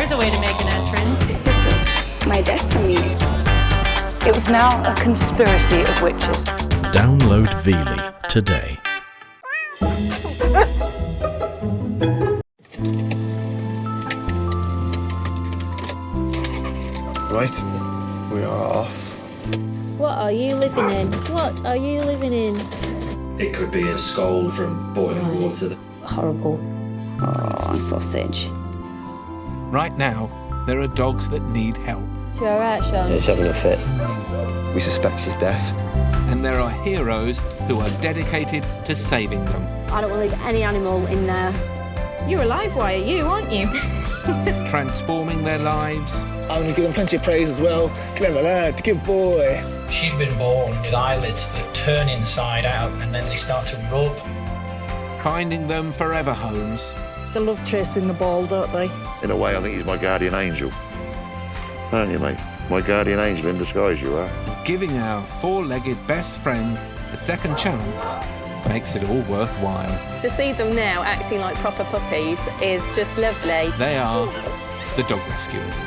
there's a way to make an entrance. This is my destiny. It was now a conspiracy of witches. Download Veely today. Right, we are off. What are you living in? What are you living in? It could be a scald from boiling water. Horrible. Oh, sausage. Right now, there are dogs that need help. You alright, Sean? She's having a fit. We suspect she's deaf. And there are heroes who are dedicated to saving them. I don't want to leave any animal in there. You're a live wire, you, aren't you? Transforming their lives. I'm going to give them plenty of praise as well. Clever lad, good boy. She's been born with eyelids that turn inside out and then they start to rub. Finding them forever homes. They love tracing the ball, don't they? In a way, I think he's my guardian angel. Aren't you, mate? My guardian angel in disguise, you are. Giving our four-legged best friends a second chance makes it all worthwhile. To see them now acting like proper puppies is just lovely. They are the Dog Rescuers.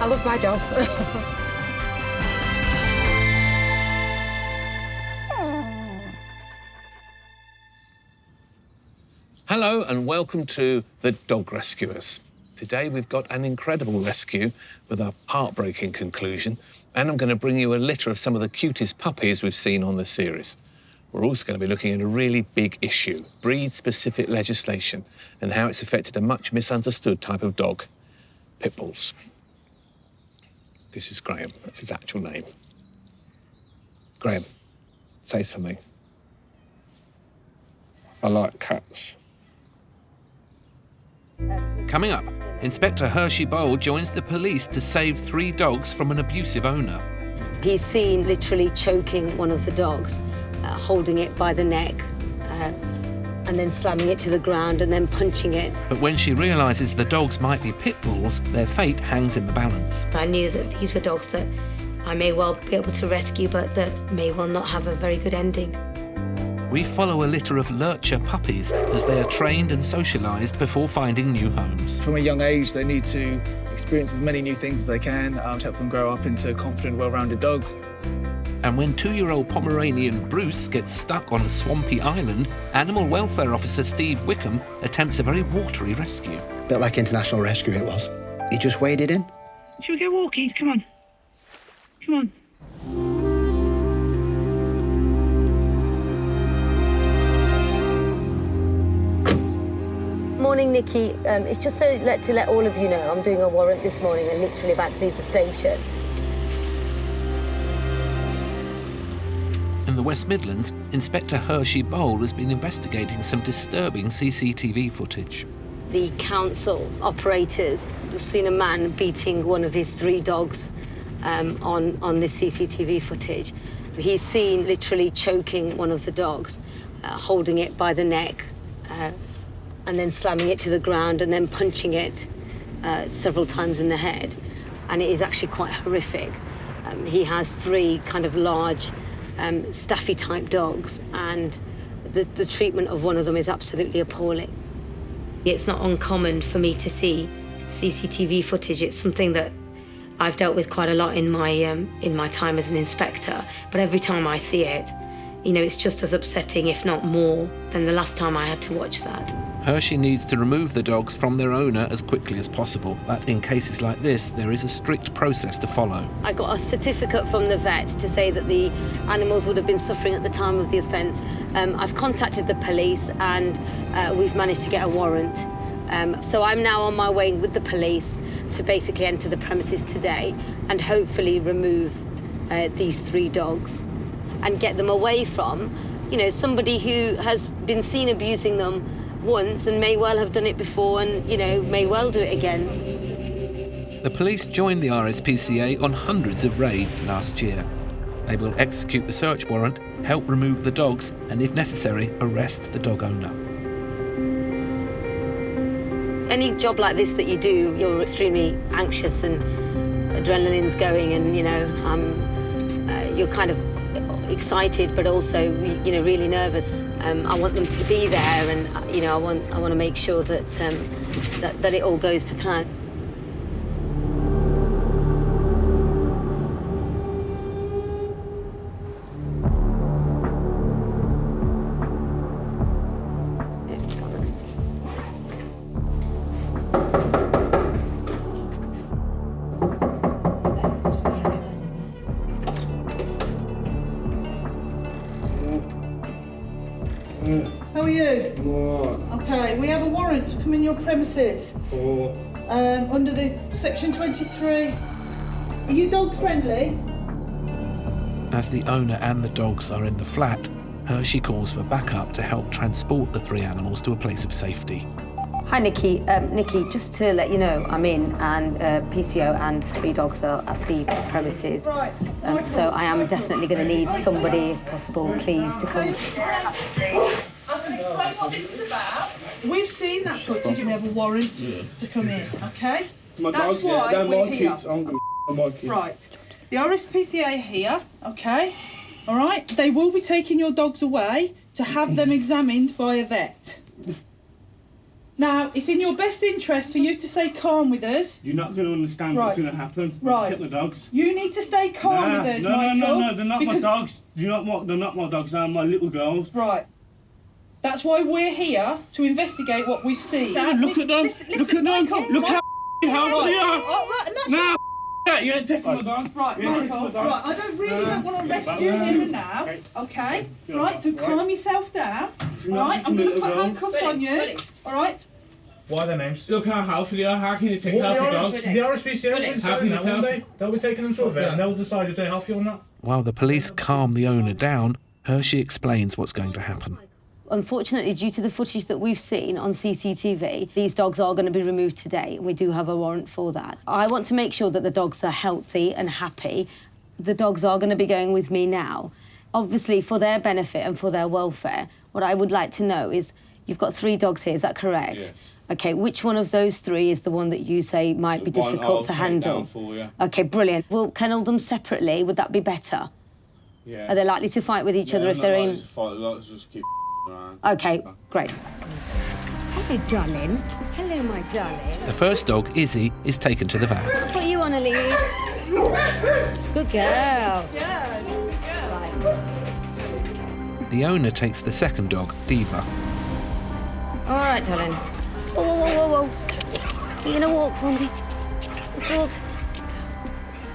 I love my job. Hello and welcome to the Dog Rescuers. Today we've got an incredible rescue with a heartbreaking conclusion, and I'm going to bring you a litter of some of the cutest puppies we've seen on the series. We're also going to be looking at a really big issue, breed-specific legislation, and how it's affected a much misunderstood type of dog, Pitbulls. This is Graham, that's his actual name. Graham, say something. I like cats. Coming up, Inspector Hershey Bowl joins the police to save 3 dogs from an abusive owner. He's seen literally choking one of the dogs, holding it by the neck, and then slamming it to the ground and then punching it. But when she realises the dogs might be pit bulls, their fate hangs in the balance. I knew that these were dogs that I may well be able to rescue, but that may well not have a very good ending. We follow a litter of Lurcher puppies as they are trained and socialised before finding new homes. From a young age, they need to experience as many new things as they can to help them grow up into confident, well-rounded dogs. And when 2-year-old Pomeranian Bruce gets stuck on a swampy island, Animal Welfare Officer Steve Wickham attempts a very watery rescue. A bit like international rescue it was. He just waded in. Should we go walking? Come on. Come on. Morning, Nikki. It's just to let all of you know I'm doing a warrant this morning and literally about to leave the station. In the West Midlands, Inspector Hershey Bowl has been investigating some disturbing CCTV footage. The council operators have seen a man beating one of his 3 dogs on this CCTV footage. He's seen literally choking one of the dogs, holding it by the neck, and then slamming it to the ground and then punching it several times in the head. And it is actually quite horrific. He has 3 kind of large staffy-type dogs, and the treatment of one of them is absolutely appalling. It's not uncommon for me to see CCTV footage. It's something that I've dealt with quite a lot in my time as an inspector, but every time I see it, you know, it's just as upsetting, if not more, than the last time I had to watch that. Hershey needs to remove the dogs from their owner as quickly as possible, but in cases like this, there is a strict process to follow. I got a certificate from the vet to say that the animals would have been suffering at the time of the offence. I've contacted the police and we've managed to get a warrant. So I'm now on my way with the police to basically enter the premises today and hopefully remove these 3 dogs and get them away from, you know, somebody who has been seen abusing them once and may well have done it before and, you know, may well do it again. The police joined the RSPCA on hundreds of raids last year. They will execute the search warrant, help remove the dogs, and if necessary, arrest the dog owner. Any job like this that you do, you're extremely anxious and adrenaline's going and, you know, you're kind of excited but also, you know, really nervous. I want them to be there and, you know, I want to make sure that, that it all goes to plan. your premises? Under the section 23. Are you dogs friendly? As the owner and the dogs are in the flat, Hershey calls for backup to help transport the 3 animals to a place of safety. Hi, Nikki. Nikki, just to let you know, I'm in, and PCO and 3 dogs are at the premises. Right. So I am definitely going to need somebody, if possible, please, to come. I can explain what this is about. We've seen that footage and we have a warrant to come in, OK? That's why we're here. Right. The RSPCA here, OK? All right? They will be taking your dogs away to have them examined by a vet. Now, it's in your best interest for you to stay calm with us. You're not going to understand what's going to happen. Right. Take the dogs. You need to stay calm with us, Michael. No, they're not my dogs. They're not my dogs, they're my little girls. Right. That's why we're here, to investigate what we've seen. Look at them. Look at them. Michael, Look how healthy they are. Oh, right, and that's Now, you ain't taking my dog. Right, Michael, right, I don't want to arrest you here and now, OK? Right, so calm yourself down. Right, I'm going to put handcuffs on you, all right? Why are their names? Look how healthy they are. How can you take healthy dogs? The RSPCA will decide that one day. They'll be taking them to a vet and they'll decide if they're healthy or not. While the police calm the owner down, Hershey explains what's going to happen. Unfortunately, due to the footage that we've seen on CCTV, these dogs are going to be removed today, and we do have a warrant for that. I want to make sure that the dogs are healthy and happy. The dogs are going to be going with me now. Obviously, for their benefit and for their welfare, what I would like to know is, you've got 3 dogs here, is that correct? Yes. OK, which one of those 3 is the one that you say might be difficult to handle? OK, brilliant. We'll kennel them separately, would that be better? Yeah. Are they likely to fight with each other if they're in? Let's just keep around. OK, great. Hello, darling. Hello, my darling. The first dog, Izzy, is taken to the van. I'll put you on a lead. Good girl. Yeah, Right. The owner takes the second dog, Diva. All right, darling. Whoa, whoa, whoa, whoa, whoa. You're going to walk for me. Let's walk.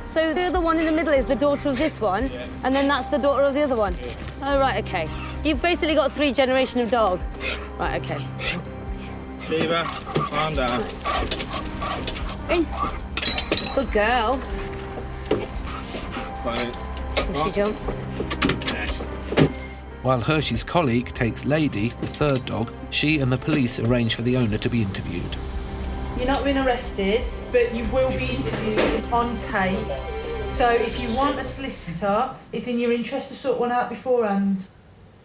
So the other one in the middle is the daughter of this one, and then that's the daughter of the other one? Yeah. Oh, right, OK. You've basically got 3 generations of dog. Right, OK. Diva, calm down. In. Good girl. Fine. Can she jump? While Hershey's colleague takes Lady, the third dog, she and the police arrange for the owner to be interviewed. You're not being arrested, but you will be interviewed on tape. So if you want a solicitor, it's in your interest to sort one out beforehand.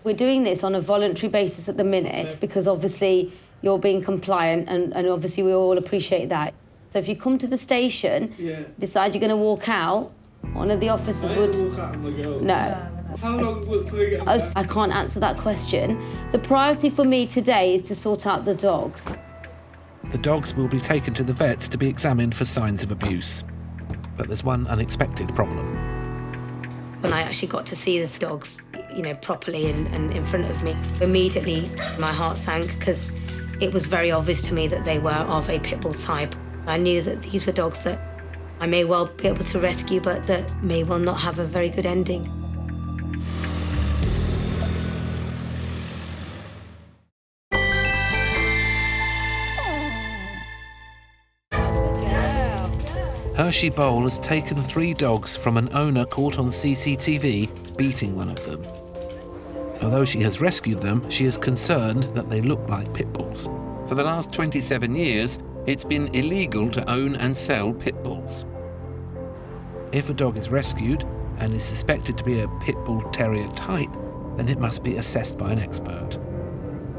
We're doing this on a voluntary basis at the minute because obviously you're being compliant and obviously we all appreciate that. So if you come to the station, decide you're going to walk out, one of the officers would... No. How long till they get back? I can't answer that question. The priority for me today is to sort out the dogs. The dogs will be taken to the vets to be examined for signs of abuse. But there's one unexpected problem. When I actually got to see the dogs, you know, properly and in front of me, immediately my heart sank because it was very obvious to me that they were of a Pitbull type. I knew that these were dogs that I may well be able to rescue, but that may well not have a very good ending. Hershey Bowl has taken 3 dogs from an owner caught on CCTV beating one of them. Although she has rescued them, she is concerned that they look like pit bulls. For the last 27 years, it's been illegal to own and sell pit bulls. If a dog is rescued and is suspected to be a pit bull terrier type, then it must be assessed by an expert.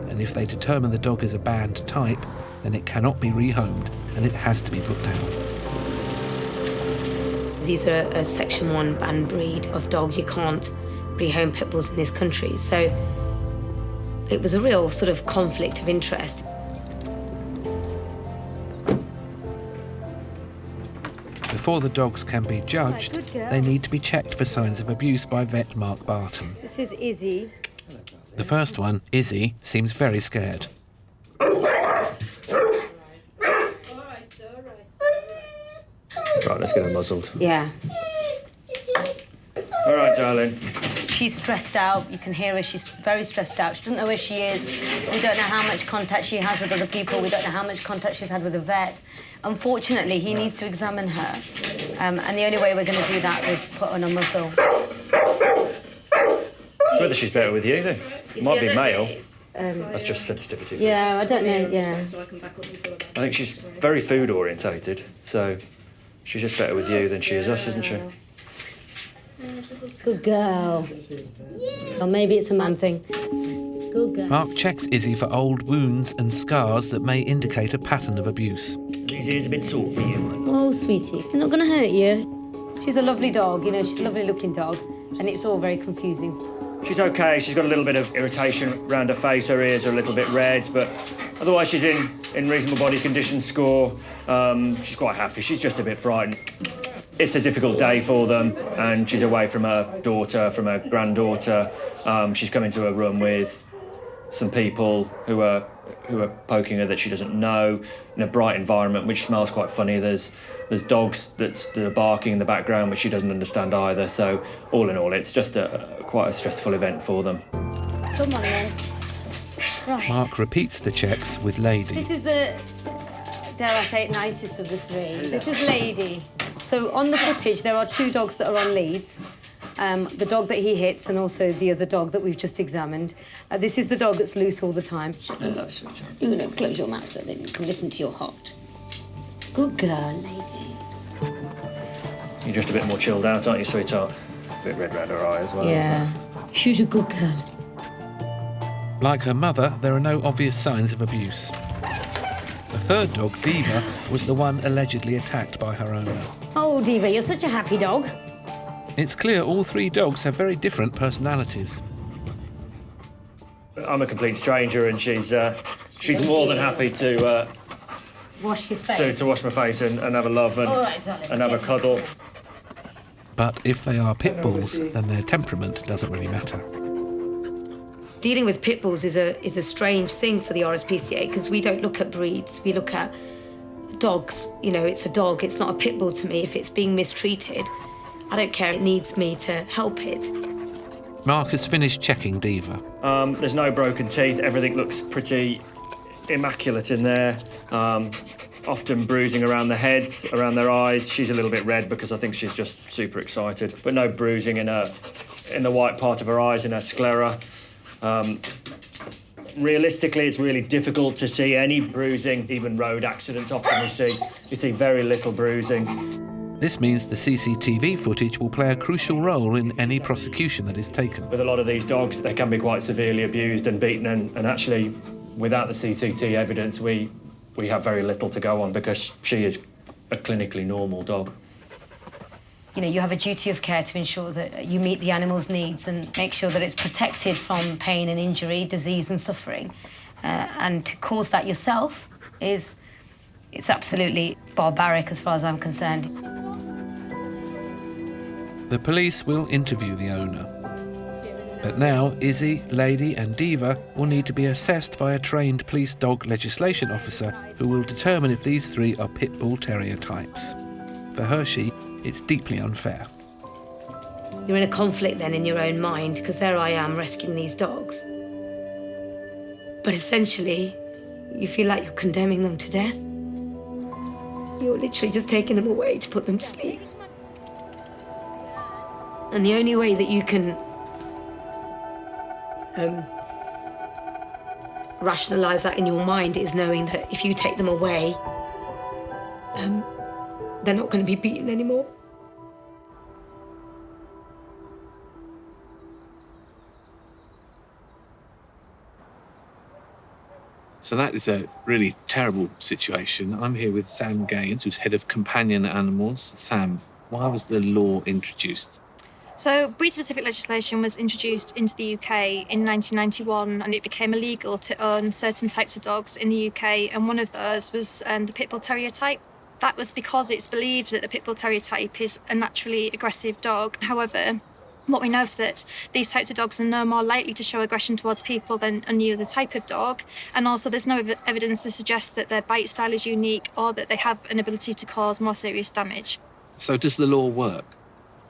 And if they determine the dog is a banned type, then it cannot be rehomed and it has to be put down. These are a Section 1 banned breed of dog. You can't rehome pit bulls in this country. So it was a real sort of conflict of interest. Before the dogs can be judged, they need to be checked for signs of abuse by vet Mark Barton. This is Izzy. The first one, Izzy, seems very scared. Right, let's get her muzzled. Yeah. All right, darling. She's stressed out. You can hear her. She's very stressed out. She doesn't know where she is. We don't know how much contact she has with other people. We don't know how much contact she's had with the vet. Unfortunately, he needs to examine her. And the only way we're going to do that is put on a muzzle. It's whether she's better with you, then. It might be male. That's just sensitivity. Yeah, I don't know, yeah. I think she's very food orientated, so she's just better with you than she is us, isn't she? Good girl. Or maybe it's a man thing. Good girl. Mark checks Izzy for old wounds and scars that may indicate a pattern of abuse. These ears a bit sore for you. Oh, sweetie, they're not going to hurt you. She's a lovely dog, you know, she's a lovely-looking dog, and it's all very confusing. She's okay. She's got a little bit of irritation around her face. Her ears are a little bit red, but otherwise she's in reasonable body condition score. She's quite happy. She's just a bit frightened. It's a difficult day for them, and she's away from her daughter, from her granddaughter. She's come into a room with some people who are poking her that she doesn't know, in a bright environment, which smells quite funny. There's dogs that are barking in the background, which she doesn't understand either. So all in all, it's just quite a stressful event for them. Come on, then. Right. Mark repeats the checks with Lady. This is the, dare I say it, nicest of the three. This is Lady. So on the footage, there are two dogs that are on leads. The dog that he hits and also the other dog that we've just examined. This is the dog that's loose all the time. Hello, sweetheart. You're going to close your mouth so that you can listen to your heart. Good girl, Lady. You're just a bit more chilled out, aren't you, sweetheart? A bit red around her eye as well. Yeah. She's a good girl. Like her mother, there are no obvious signs of abuse. The third dog, Diva, was the one allegedly attacked by her owner. Oh, Diva, you're such a happy dog. It's clear all three dogs have very different personalities. I'm a complete stranger, and she's more than happy to wash his face. To wash my face and have a love and, All right, darling. and have a cuddle. But if they are pit bulls, then their temperament doesn't really matter. Dealing with pit bulls is a strange thing for the RSPCA because we don't look at breeds, we look at dogs. You know, it's a dog, it's not a pit bull to me. If it's being mistreated, I don't care, it needs me to help it. Mark has finished checking Diva. There's no broken teeth, everything looks pretty immaculate in there. Often bruising around the heads, around their eyes. She's a little bit red because I think she's just super excited, but no bruising in the white part of her eyes, in her sclera. Realistically, it's really difficult to see any bruising, even road accidents. Often you see very little bruising. This means the CCTV footage will play a crucial role in any prosecution that is taken. With a lot of these dogs, they can be quite severely abused and beaten, and actually, without the CCTV evidence, we have very little to go on because she is a clinically normal dog. You know, you have a duty of care to ensure that you meet the animal's needs and make sure that it's protected from pain and injury, disease and suffering. And to cause that yourself it's absolutely barbaric as far as I'm concerned. The police will interview the owner. But now, Izzy, Lady and Diva will need to be assessed by a trained police dog legislation officer who will determine if these three are pit bull terrier types. For Hershey, it's deeply unfair. You're in a conflict then in your own mind, because there I am rescuing these dogs. But essentially, you feel like you're condemning them to death. You're literally just taking them away to put them to sleep. And the only way that you can rationalise that in your mind is knowing that if you take them away, they're not going to be beaten anymore. So that is a really terrible situation. I'm here with Sam Gaines, who's head of companion animals. Sam, why was the law introduced? So breed-specific legislation was introduced into the UK in 1991, and it became illegal to own certain types of dogs in the UK, and one of those was the Pitbull Terrier type. That was because it's believed that the Pitbull Terrier type is a naturally aggressive dog. However, what we know is that these types of dogs are no more likely to show aggression towards people than any other type of dog, and also there's no evidence to suggest that their bite style is unique or that they have an ability to cause more serious damage. So does the law work?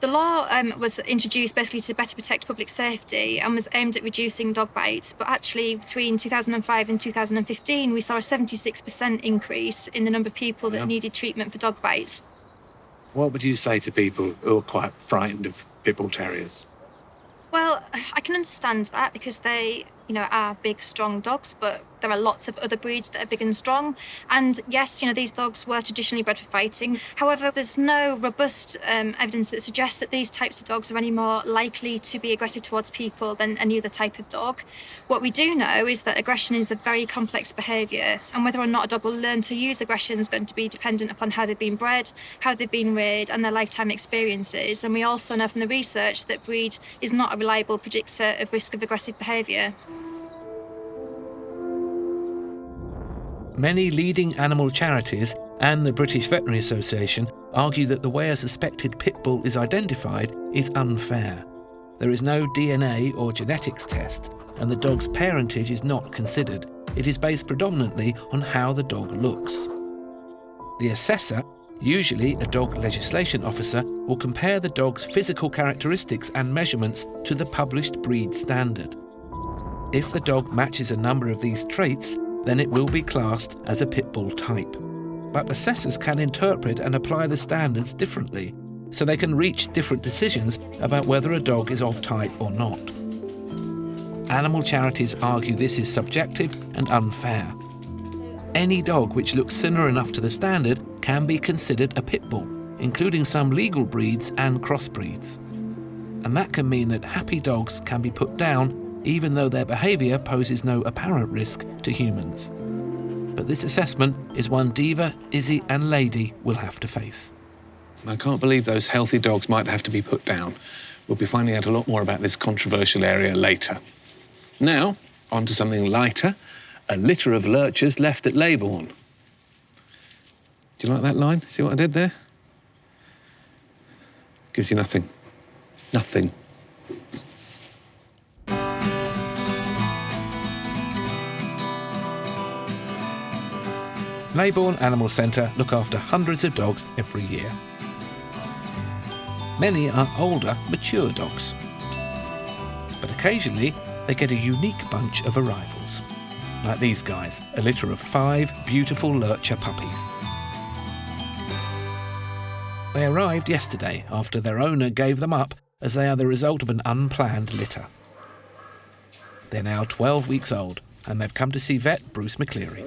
The law was introduced basically to better protect public safety and was aimed at reducing dog bites, but actually between 2005 and 2015 we saw a 76% increase in the number of people that needed treatment for dog bites. What would you say to people who are quite frightened of Pitbull Terriers? Well, I can understand that because they, are big, strong dogs, but there are lots of other breeds that are big and strong. And yes, these dogs were traditionally bred for fighting. However, there's no robust evidence that suggests that these types of dogs are any more likely to be aggressive towards people than any other type of dog. What we do know is that aggression is a very complex behaviour, and whether or not a dog will learn to use aggression is going to be dependent upon how they've been bred, how they've been reared, and their lifetime experiences. And we also know from the research that breed is not a reliable predictor of risk of aggressive behaviour. Many leading animal charities and the British Veterinary Association argue that the way a suspected pit bull is identified is unfair. There is no DNA or genetics test, and the dog's parentage is not considered. It is based predominantly on how the dog looks. The assessor, usually a dog legislation officer, will compare the dog's physical characteristics and measurements to the published breed standard. If the dog matches a number of these traits, then it will be classed as a pit bull type. But assessors can interpret and apply the standards differently, so they can reach different decisions about whether a dog is of type or not. Animal charities argue this is subjective and unfair. Any dog which looks similar enough to the standard can be considered a pit bull, including some legal breeds and crossbreeds. And that can mean that happy dogs can be put down even though their behaviour poses no apparent risk to humans. But this assessment is one Diva, Izzy and Lady will have to face. I can't believe those healthy dogs might have to be put down. We'll be finding out a lot more about this controversial area later. Now, on to something lighter. A litter of lurchers left at Leybourne. Do you like that line? See what I did there? Gives you nothing. Nothing. Leybourne Animal Centre look after hundreds of dogs every year. Many are older, mature dogs. But occasionally, they get a unique bunch of arrivals. Like these guys, a litter of 5 beautiful Lurcher puppies. They arrived yesterday after their owner gave them up as they are the result of an unplanned litter. They're now 12 weeks old and they've come to see vet Bruce McCleary.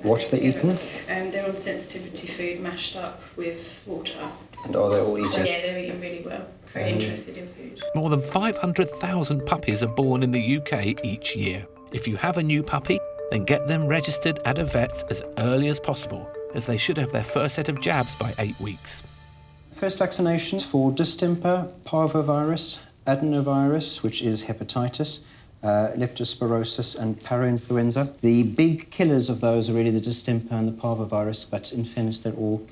What have they eaten? They're on sensitivity food mashed up with water. And are they all eating? So yeah, they're eating really well. Very interested in food. More than 500,000 puppies are born in the UK each year. If you have a new puppy, then get them registered at a vet as early as possible, as they should have their first set of jabs by 8 weeks. First vaccinations for distemper, parvovirus, adenovirus, which is hepatitis, leptospirosis and parainfluenza. The big killers of those are really the distemper and the parvovirus, but in fairness, they're all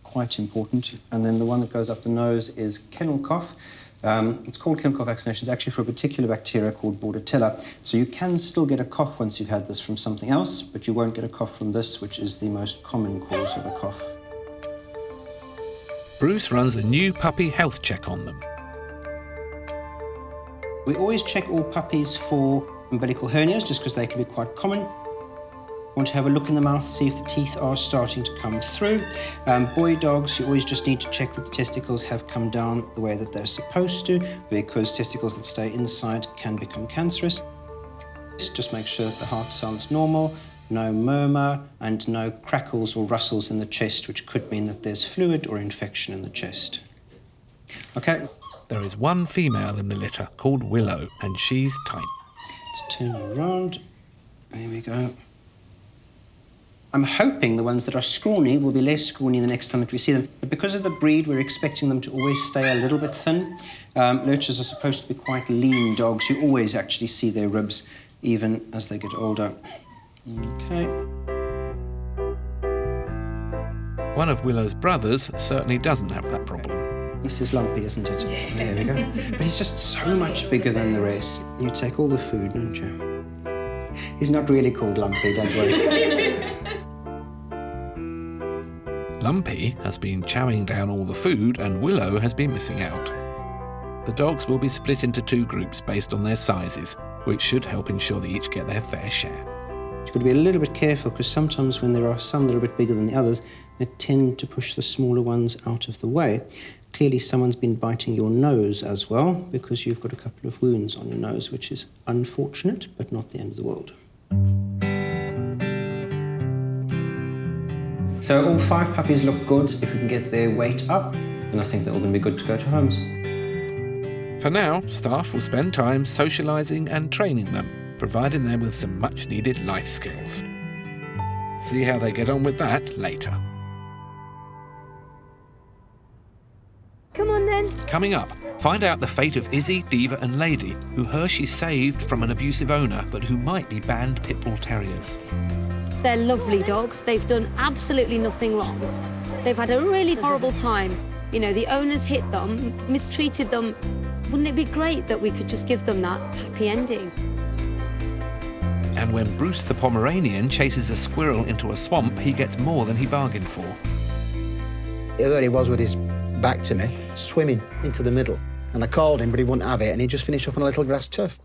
quite important. And then the one that goes up the nose is kennel cough. It's called kennel cough vaccination. It's actually for a particular bacteria called Bordetella. So you can still get a cough once you've had this from something else, but you won't get a cough from this, which is the most common cause of a cough. Bruce runs a new puppy health check on them. We always check all puppies for umbilical hernias, just because they can be quite common. Want to have a look in the mouth, see if the teeth are starting to come through. Boy dogs, you always just need to check that the testicles have come down the way that they're supposed to, because testicles that stay inside can become cancerous. Just make sure that the heart sounds normal, no murmur, and no crackles or rustles in the chest, which could mean that there's fluid or infection in the chest. Okay. There is one female in the litter called Willow, and she's tight. Let's turn you around. There we go. I'm hoping the ones that are scrawny will be less scrawny the next time that we see them. But because of the breed, we're expecting them to always stay a little bit thin. Lurchers are supposed to be quite lean dogs. You always actually see their ribs, even as they get older. Okay. One of Willow's brothers certainly doesn't have that problem. This is Lumpy, isn't it? Yeah. There we go. But he's just so much bigger than the rest. You take all the food, don't you? He's not really called Lumpy, don't worry. Lumpy has been chowing down all the food and Willow has been missing out. The dogs will be split into 2 groups based on their sizes, which should help ensure they each get their fair share. You've got to be a little bit careful because sometimes when there are some that are a bit bigger than the others, they tend to push the smaller ones out of the way. Clearly someone's been biting your nose as well because you've got a couple of wounds on your nose, which is unfortunate, but not the end of the world. So all 5 puppies look good. If we can get their weight up, then I think they're all going to be good to go to homes. For now, staff will spend time socialising and training them, providing them with some much-needed life skills. See how they get on with that later. Come on then. Coming up, find out the fate of Izzy, Diva and Lady, who Hershey saved from an abusive owner, but who might be banned Pitbull Terriers. They're lovely dogs. They've done absolutely nothing wrong. They've had a really horrible time. You know, the owners hit them, mistreated them. Wouldn't it be great that we could just give them that happy ending? And when Bruce the Pomeranian chases a squirrel into a swamp, he gets more than he bargained for. There he was with his back to me, swimming into the middle. And I called him, but he wouldn't have it, and he just finished up on a little grass turf.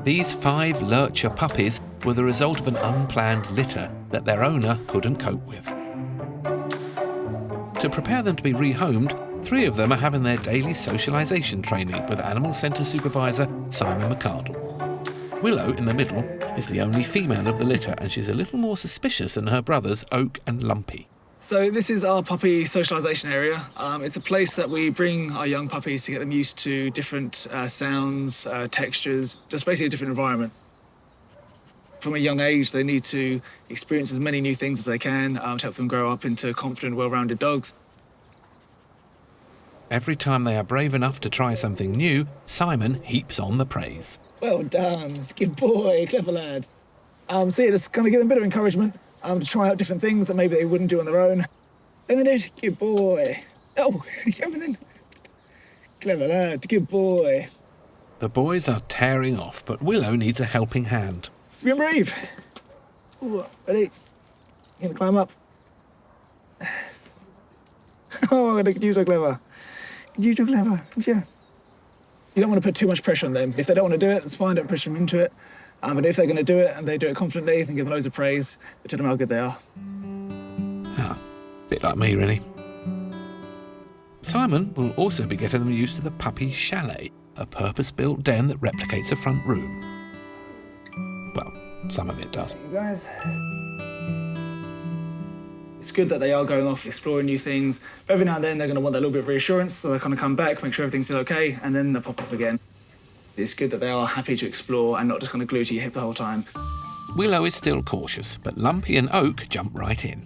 These 5 Lurcher puppies were the result of an unplanned litter that their owner couldn't cope with. To prepare them to be rehomed, 3 of them are having their daily socialisation training with Animal Centre Supervisor Simon McArdle. Willow, in the middle, is the only female of the litter, and she's a little more suspicious than her brothers Oak and Lumpy. So this is our puppy socialisation area. It's a place that we bring our young puppies to get them used to different sounds, textures, just basically a different environment. From a young age, they need to experience as many new things as they can to help them grow up into confident, well-rounded dogs. Every time they are brave enough to try something new, Simon heaps on the praise. Well done, good boy, clever lad. So yeah, just kind of give them a bit of encouragement to try out different things that maybe they wouldn't do on their own. And they did, good boy. Oh, come on then. Clever lad, good boy. The boys are tearing off, but Willow needs a helping hand. Be brave. Ooh, ready? You gonna climb up? Oh, look at you, so clever. You're so clever, yeah. You don't want to put too much pressure on them. If they don't want to do it, that's fine, don't push them into it. But if they're going to do it and they do it confidently, then give them loads of praise, tell them how good they are. Ah, bit like me, really. Simon will also be getting them used to the puppy chalet, a purpose-built den that replicates a front room. Well, some of it does. You guys. It's good that they are going off exploring new things. But every now and then they're going to want that little bit of reassurance, so they kind of come back, make sure everything's still okay, and then they'll pop off again. It's good that they are happy to explore and not just kind of glued to your hip the whole time. Willow is still cautious, but Lumpy and Oak jump right in.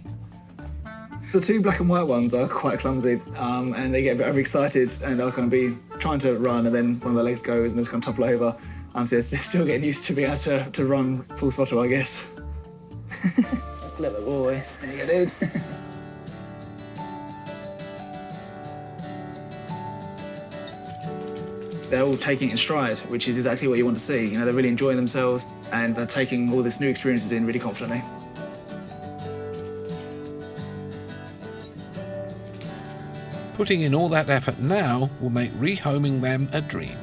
The 2 black and white ones are quite clumsy, and they get a bit overexcited, and they'll kind of be trying to run, and then one of their legs goes, and they just kind of topple over. So they're still getting used to being able to run full throttle, I guess. Clever boy. There you go, dude. They're all taking it in stride, which is exactly what you want to see. You know, they're really enjoying themselves, and they're taking all this new experiences in really confidently. Putting in all that effort now will make rehoming them a dream.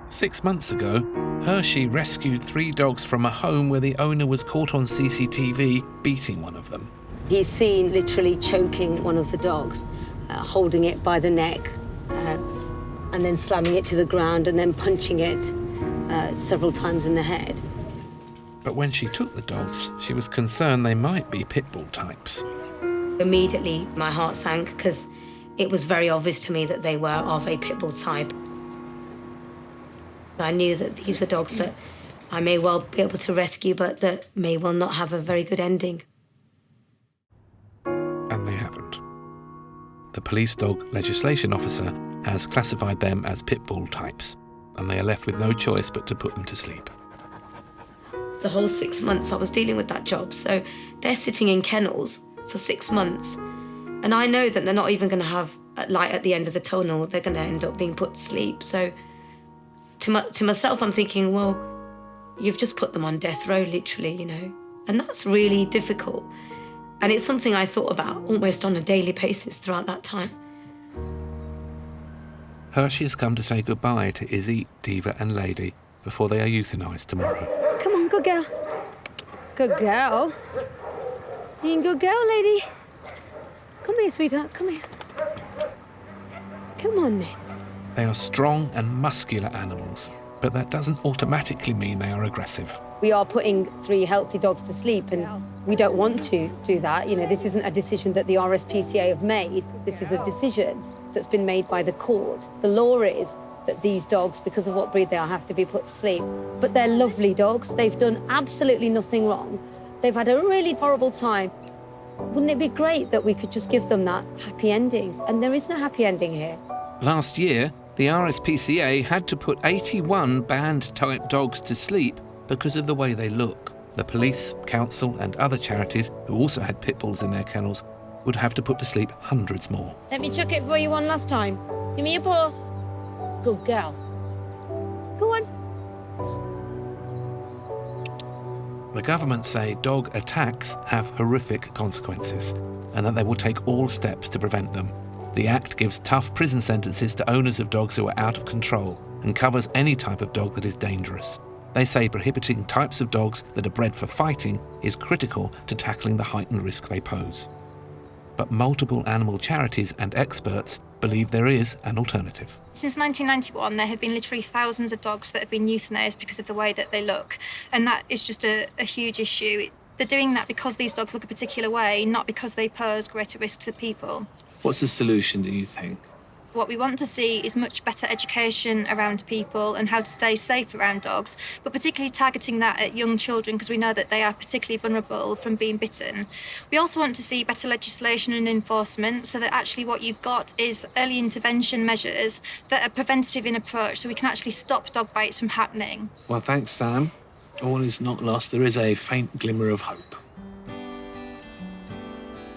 Six months ago, Hershey rescued 3 dogs from a home where the owner was caught on CCTV beating one of them. He's seen literally choking one of the dogs, holding it by the neck, and then slamming it to the ground and then punching it several times in the head. But when she took the dogs, she was concerned they might be Pitbull types. Immediately, my heart sank because it was very obvious to me that they were of a Pitbull type. I knew that these were dogs that I may well be able to rescue, but that may well not have a very good ending. And they haven't. The police dog legislation officer has classified them as Pitbull types, and they are left with no choice but to put them to sleep. the whole 6 months I was dealing with that job. So they're sitting in kennels for 6 months. And I know that they're not even going to have a light at the end of the tunnel. They're going to end up being put to sleep. So to myself, I'm thinking, well, you've just put them on death row, literally, you know. And that's really difficult. And it's something I thought about almost on a daily basis throughout that time. Hershey has come to say goodbye to Izzy, Diva and Lady before they are euthanised tomorrow. Come on, good girl. Good girl. You good girl, lady. Come here, sweetheart, come here. Come on, then. They are strong and muscular animals, but that doesn't automatically mean they are aggressive. We are putting 3 healthy dogs to sleep, and we don't want to do that. You know, this isn't a decision that the RSPCA have made. This is a decision that's been made by the court. The law is that these dogs, because of what breed they are, have to be put to sleep. But they're lovely dogs. They've done absolutely nothing wrong. They've had a really horrible time. Wouldn't it be great that we could just give them that happy ending? And there is no happy ending here. Last year, the RSPCA had to put 81 band-type dogs to sleep because of the way they look. The police, council and other charities who also had pit bulls in their kennels would have to put to sleep hundreds more. Let me chuck it for you one last time. Give me your paw. Good girl. Go on. The government say dog attacks have horrific consequences and that they will take all steps to prevent them. The Act gives tough prison sentences to owners of dogs who are out of control and covers any type of dog that is dangerous. They say prohibiting types of dogs that are bred for fighting is critical to tackling the heightened risk they pose. But multiple animal charities and experts believe there is an alternative. Since 1991, there have been literally thousands of dogs that have been euthanised because of the way that they look, and that is just a huge issue. They're doing that because these dogs look a particular way, not because they pose greater risk to people. What's the solution, do you think? What we want to see is much better education around people and how to stay safe around dogs, but particularly targeting that at young children because we know that they are particularly vulnerable from being bitten. We also want to see better legislation and enforcement so that actually what you've got is early intervention measures that are preventative in approach so we can actually stop dog bites from happening. Well, thanks, Sam. All is not lost. There is a faint glimmer of hope.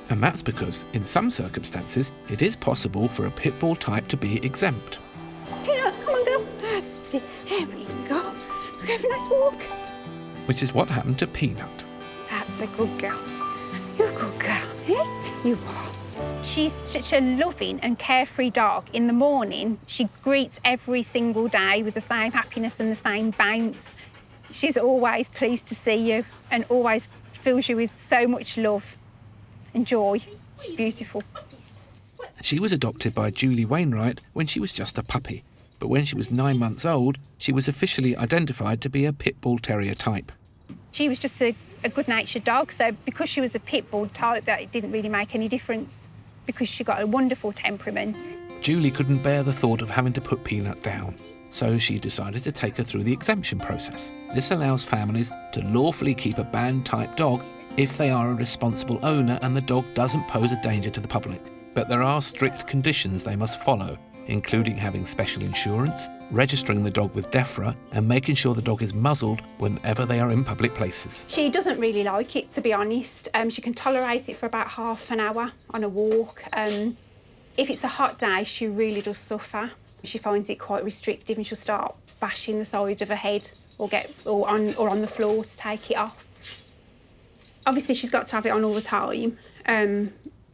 And that's because, in some circumstances, it is possible for a pit bull type to be exempt. Peanut, come on, girl. That's it. There we go. Go have a nice walk. Which is what happened to Peanut. That's a good girl. You're a good girl, eh? You are. She's such a loving and carefree dog. In the morning, she greets every single day with the same happiness and the same bounce. She's always pleased to see you and always fills you with so much love and joy. She's beautiful. She was adopted by Julie Wainwright when she was just a puppy, but when she was 9 months old, she was officially identified to be a pit bull terrier type. She was just a good-natured dog, so because she was a pit bull type, that it didn't really make any difference because she got a wonderful temperament. Julie couldn't bear the thought of having to put Peanut down, so she decided to take her through the exemption process. This allows families to lawfully keep a band-type dog if they are a responsible owner and the dog doesn't pose a danger to the public. But there are strict conditions they must follow, including having special insurance, registering the dog with DEFRA, and making sure the dog is muzzled whenever they are in public places. She doesn't really like it, to be honest. She can tolerate it for about half an hour on a walk. If it's a hot day, she really does suffer. She finds it quite restrictive and she'll start bashing the side of her head or on the floor to take it off. Obviously, she's got to have it on all the time, and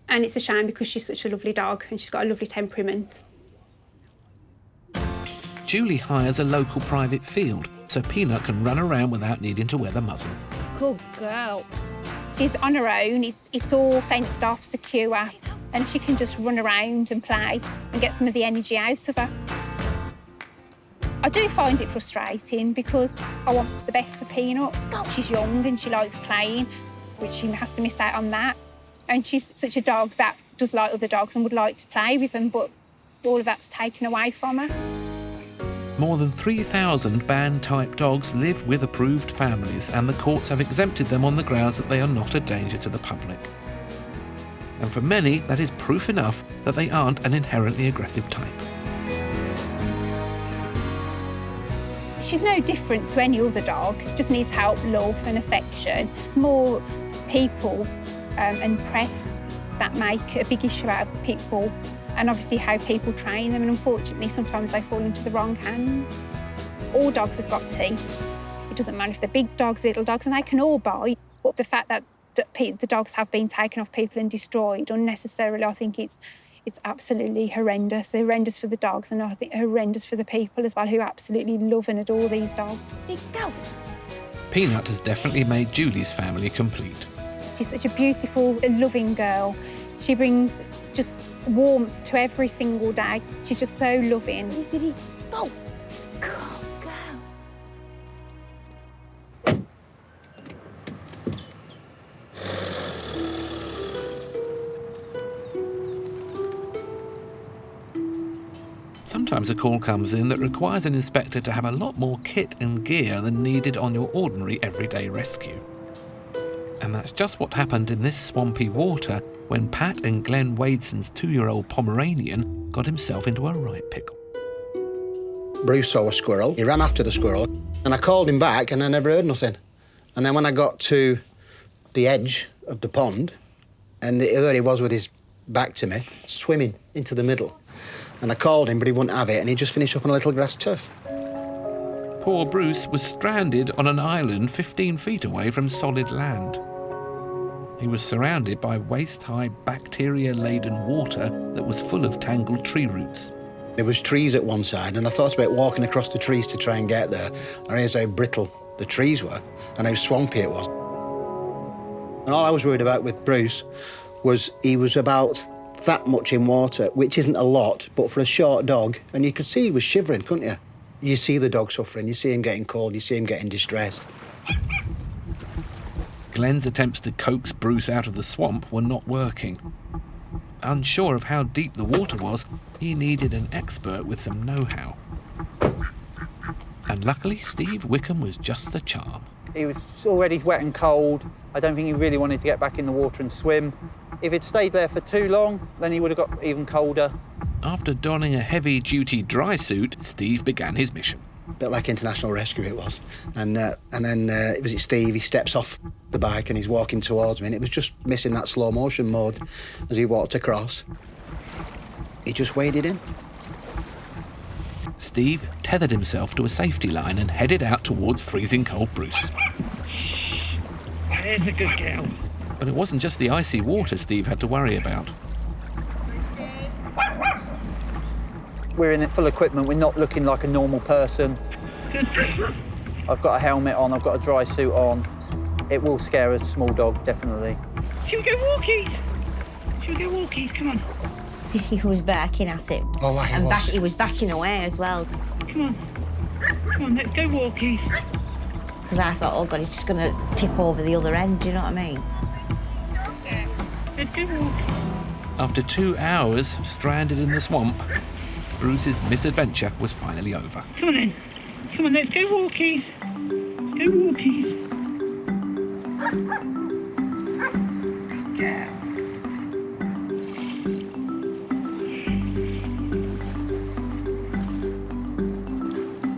it's a shame because she's such a lovely dog and she's got a lovely temperament. Julie hires a local private field so Peanut can run around without needing to wear the muzzle. Good girl. She's on her own, it's all fenced off, secure, and she can just run around and play and get some of the energy out of her. I do find it frustrating because I want the best for Peanut. She's young and she likes playing, which she has to miss out on that. And she's such a dog that does like other dogs and would like to play with them, but all of that's taken away from her. More than 3,000 band-type dogs live with approved families, and the courts have exempted them on the grounds that they are not a danger to the public. And for many, that is proof enough that they aren't an inherently aggressive type. She's no different to any other dog, just needs help, love and affection. It's more people and press that make a big issue out of Pitbull, and obviously how people train them, and unfortunately sometimes they fall into the wrong hands. All dogs have got teeth. It doesn't matter if they're big dogs, little dogs, and they can all bite, but the fact that the dogs have been taken off people and destroyed unnecessarily, I think it's absolutely horrendous. Horrendous for the dogs, and I think horrendous for the people as well, who absolutely love and adore these dogs. Peanut has definitely made Julie's family complete. She's such a beautiful, loving girl. She brings just warmth to every single day. She's just so loving. Go. Sometimes a call comes in that requires an inspector to have a lot more kit and gear than needed on your ordinary everyday rescue. And that's just what happened in this swampy water when Pat and Glenn Wadeson's 2-year-old Pomeranian got himself into a right pickle. Bruce saw a squirrel. He ran after the squirrel, and I called him back, and I never heard nothing. And then when I got to the edge of the pond, and there he was with his back to me, swimming into the middle. And I called him, but he wouldn't have it, and he just finished up on a little grass turf. Poor Bruce was stranded on an island 15 feet away from solid land. He was surrounded by waist-high, bacteria-laden water that was full of tangled tree roots. There was trees at one side, and I thought about walking across the trees to try and get there. I realised how brittle the trees were and how swampy it was. And all I was worried about with Bruce was he was about that much in water, which isn't a lot, but for a short dog, and you could see he was shivering, couldn't you? You see the dog suffering, you see him getting cold, you see him getting distressed. Glenn's attempts to coax Bruce out of the swamp were not working. Unsure of how deep the water was, he needed an expert with some know-how. And luckily, Steve Wickham was just the charm. He was already wet and cold. I don't think he really wanted to get back in the water and swim. If he'd stayed there for too long, then he would have got even colder. After donning a heavy-duty dry suit, Steve began his mission. A bit like International Rescue it was. And then it was Steve, he steps off the bike and he's walking towards me, and it was just missing that slow motion mode as he walked across. He just waded in. Steve tethered himself to a safety line and headed out towards freezing cold Bruce. There's a good girl. But it wasn't just the icy water Steve had to worry about. We're in full equipment, we're not looking like a normal person. I've got a helmet on, I've got a dry suit on. It will scare a small dog, definitely. Should we go walkies? Should we go walkies? Come on. He was barking at him. Oh, He was backing away as well. Come on. Come on, let's go walkies. Because I thought, oh God, he's just going to tip over the other end, do you know what I mean? Let's go walk. After 2 hours stranded in the swamp, Bruce's misadventure was finally over. Come on then. Come on, let's go walkies. Go walkies. Yeah.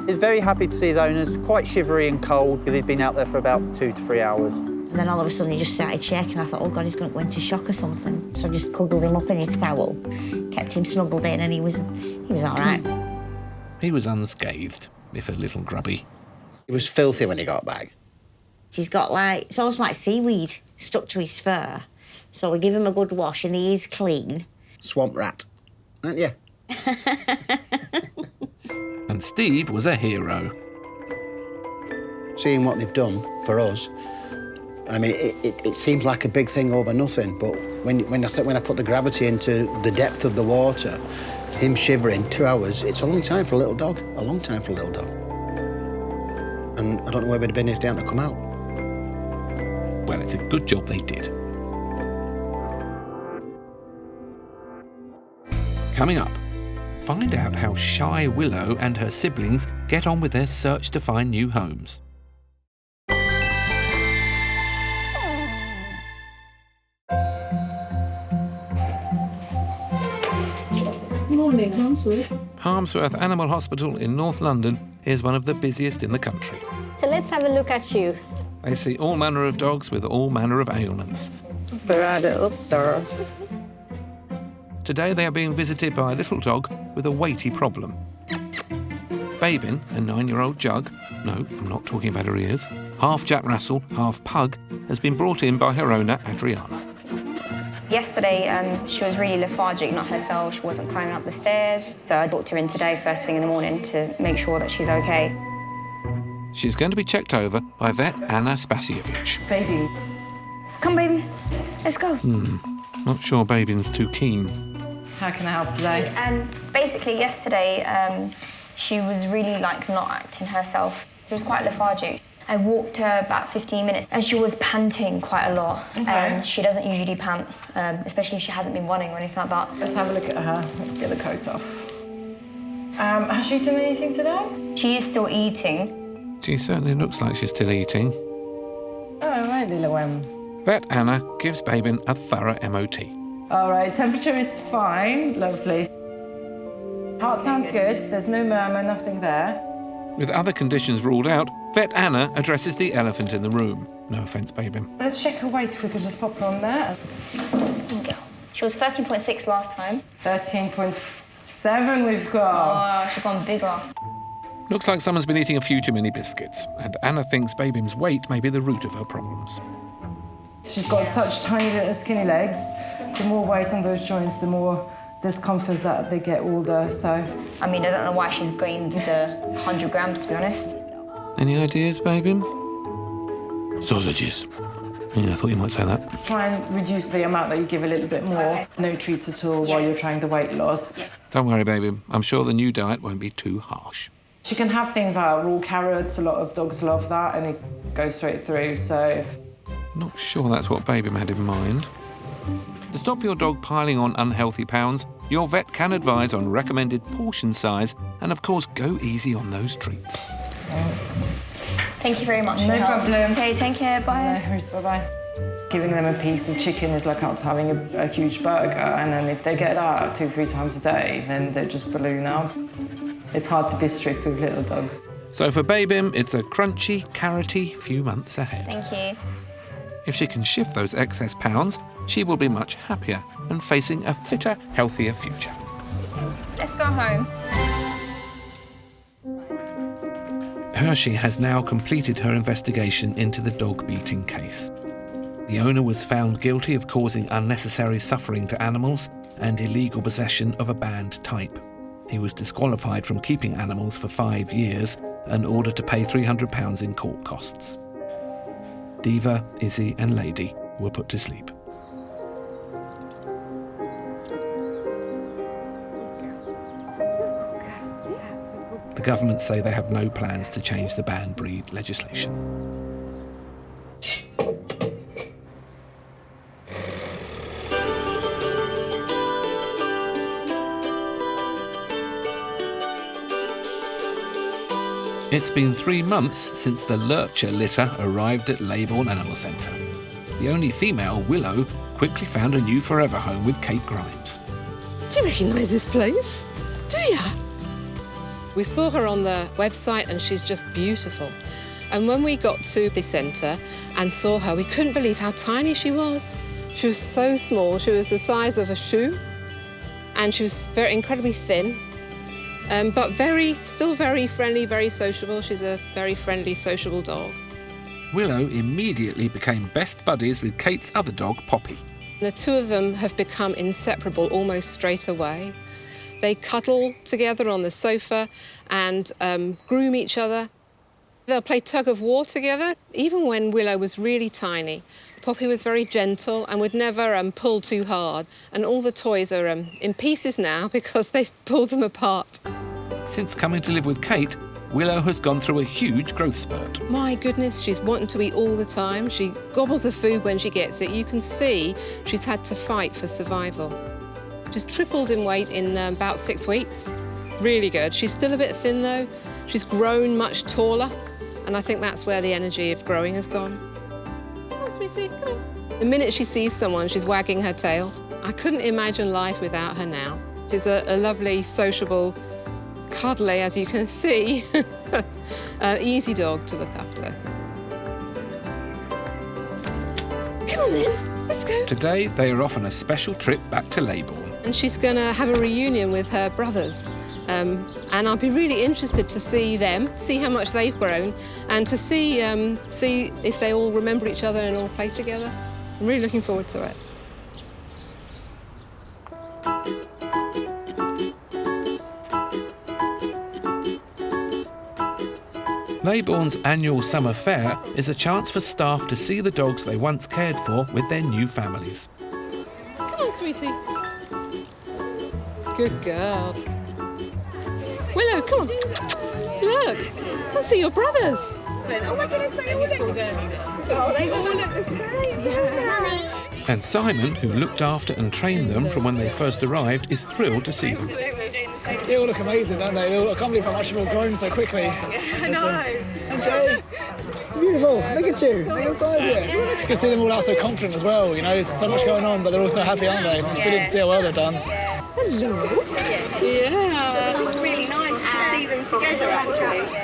He's very happy to see his owners, quite shivery and cold because he'd been out there for about 2 to 3 hours. And then all of a sudden he just started shaking. I thought, oh God, he's going to go into shock or something. So I just cuddled him up in his towel, kept him snuggled in, and he was all right. He was unscathed, if a little grubby. He was filthy when he got back. He's got it's almost like seaweed stuck to his fur. So we give him a good wash and he is clean. Swamp rat, aren't you? And Steve was a hero. Seeing what they've done for us, I mean, it seems like a big thing over nothing, but when I put the gravity into the depth of the water, him shivering 2 hours, it's a long time for a little dog, a long time for a little dog. And I don't know where we'd have been if they hadn't come out. Well, it's a good job they did. Coming up, find out how shy Willow and her siblings get on with their search to find new homes. Morning, Harmsworth. Harmsworth Animal Hospital in North London is one of the busiest in the country. So let's have a look at you. They see all manner of dogs with all manner of ailments. For adults, sir. Today they are being visited by a little dog with a weighty problem. Babin, a 9-year-old jug, no, I'm not talking about her ears, half Jack Russell, half pug, has been brought in by her owner, Adriana. Yesterday, she was really lethargic, not herself. She wasn't climbing up the stairs. So I brought her in today, first thing in the morning, to make sure that she's OK. She's going to be checked over by vet Anna Spasievich. Baby. Come, baby. Let's go. Not sure Babin's too keen. How can I help today? Basically, yesterday, she was really, not acting herself. She was quite lethargic. I walked her about 15 minutes and she was panting quite a lot. Okay. She doesn't usually pant, especially if she hasn't been running or anything like that. Let's have a look at her. Let's get the coat off. Has she eaten anything today? She is still eating. She certainly looks like she's still eating. Oh, right, little one. Vet Anna gives Babin a thorough MOT. All right, temperature is fine. Lovely. Heart sounds good. There's no murmur, nothing there. With other conditions ruled out, vet Anna addresses the elephant in the room. No offence, Babin. Let's check her weight if we could just pop her on there. She was 13.6 last time. 13.7 we've got. Oh, she's gone bigger. Looks like someone's been eating a few too many biscuits, and Anna thinks Babin's weight may be the root of her problems. She's got such tiny little skinny legs. The more weight on those joints, the more discomfort that they get older, so... I mean, I don't know why she's gained the 100 grams, to be honest. Any ideas, Babin? Sausages. Yeah, I thought you might say that. Try and reduce the amount that you give a little bit more. Okay. No treats at all while you're trying the weight loss. Yeah. Don't worry, Babin. I'm sure the new diet won't be too harsh. She can have things like raw carrots. A lot of dogs love that, and it goes straight through, so... Not sure that's what Babin had in mind. To stop your dog piling on unhealthy pounds, your vet can advise on recommended portion size and, of course, go easy on those treats. Thank you very much. No problem. Okay, take care. Bye. No worries, bye-bye. Giving them a piece of chicken is like us having a huge burger, and then if they get that 2-3 times a day, then they just balloon up. It's hard to be strict with little dogs. So for Babin, it's a crunchy, carroty few months ahead. Thank you. If she can shift those excess pounds, she will be much happier and facing a fitter, healthier future. Let's go home. Hershey has now completed her investigation into the dog beating case. The owner was found guilty of causing unnecessary suffering to animals and illegal possession of a banned type. He was disqualified from keeping animals for 5 years and ordered to pay £300 in court costs. Diva, Izzy and Lady were put to sleep. The government say they have no plans to change the banned breed legislation. It's been 3 months since the Lurcher litter arrived at Leybourne Animal Centre. The only female, Willow, quickly found a new forever home with Kate Grimes. Do you recognise this place? Do ya? We saw her on the website and she's just beautiful. And when we got to the centre and saw her, we couldn't believe how tiny she was. She was so small. She was the size of a shoe and she was incredibly thin. But still very friendly, very sociable. She's a very friendly, sociable dog. Willow immediately became best buddies with Kate's other dog, Poppy. The two of them have become inseparable almost straight away. They cuddle together on the sofa and groom each other. They'll play tug of war together. Even when Willow was really tiny, Poppy was very gentle and would never pull too hard. And all the toys are in pieces now because they've pulled them apart. Since coming to live with Kate, Willow has gone through a huge growth spurt. My goodness, she's wanting to eat all the time. She gobbles her food when she gets it. You can see she's had to fight for survival. She's tripled in weight in about 6 weeks. Really good. She's still a bit thin though. She's grown much taller. And I think that's where the energy of growing has gone. Come on, sweetie, come on. The minute she sees someone, she's wagging her tail. I couldn't imagine life without her now. She's a lovely, sociable, cuddly, as you can see, Easy dog to look after. Come on then, let's go. Today, they are off on a special trip back to Leybourne. And she's going to have a reunion with her brothers. And I'll be really interested to see them, see how much they've grown, and to see if they all remember each other and all play together. I'm really looking forward to it. Leybourne's annual summer fair is a chance for staff to see the dogs they once cared for with their new families. Come on, sweetie. Good girl. Willow, come on. Look, come see your brothers. Oh my goodness, they all look the same, don't they? And Simon, who looked after and trained them from when they first arrived, is thrilled to see them. They all look amazing, don't they? I can't believe how much they've all grown so quickly. I know. And Jay, beautiful. Look at you. Look at the size of it. It's good to see them all out so confident as well. You know, there's so much going on, but they're all so happy, aren't they? It's brilliant to see how well they've done. Hello. Yeah. It's really nice to see them together, actually.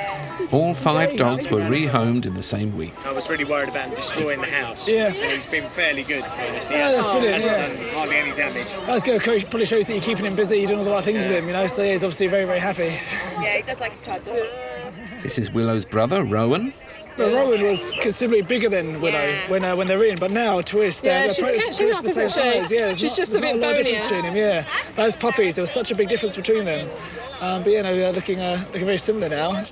All 5 dogs were rehomed in the same week. I was really worried about him destroying the house. Yeah. And he's been fairly good, to be honest. He that's brilliant, hasn't done hardly any damage. That's good. Probably shows that you're keeping him busy, you're doing all the right things with him, you know, so he's obviously very, very happy. Yeah, he does like a child dog. This is Willow's brother, Rowan. Well, Rowan was considerably bigger than Willow when they're in, but now Twist, Yeah, they're she's pretty catching much up, the same isn't she? size. Yeah, She's just a there's bit not a lot of difference bonier. between them. Yeah, those puppies, there was such a big difference between them. But yeah, no, they're looking very similar now.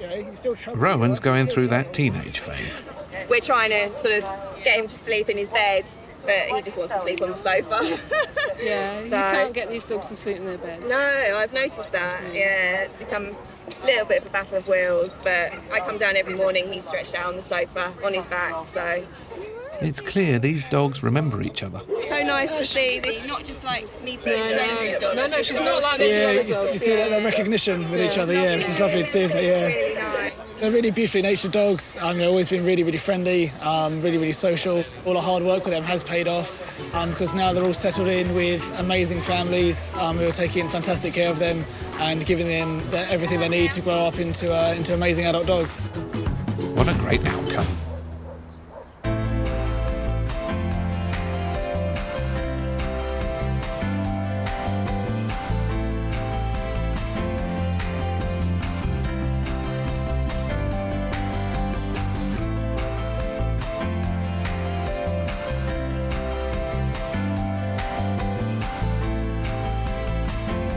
Rowan's going through that teenage phase. We're trying to sort of get him to sleep in his bed, but he just wants to sleep on the sofa. Yeah, you can't get these dogs to sleep in their bed. No, I've noticed that. Yeah, it's become a little bit of a battle of wills, but I come down every morning, he's stretched out on the sofa, on his back, so... It's clear these dogs remember each other. So nice to see that you're not just like meeting a stranger dog. No, she's not like this Yeah, with other dogs. you see that recognition with each other, yeah, which is lovely to see, isn't it? Yeah. Really nice. They're really beautifully natured dogs. They've always been really, really friendly, really, really social. All our hard work with them has paid off because now they're all settled in with amazing families who are taking fantastic care of them and giving them everything they need to grow up into amazing adult dogs. What a great outcome.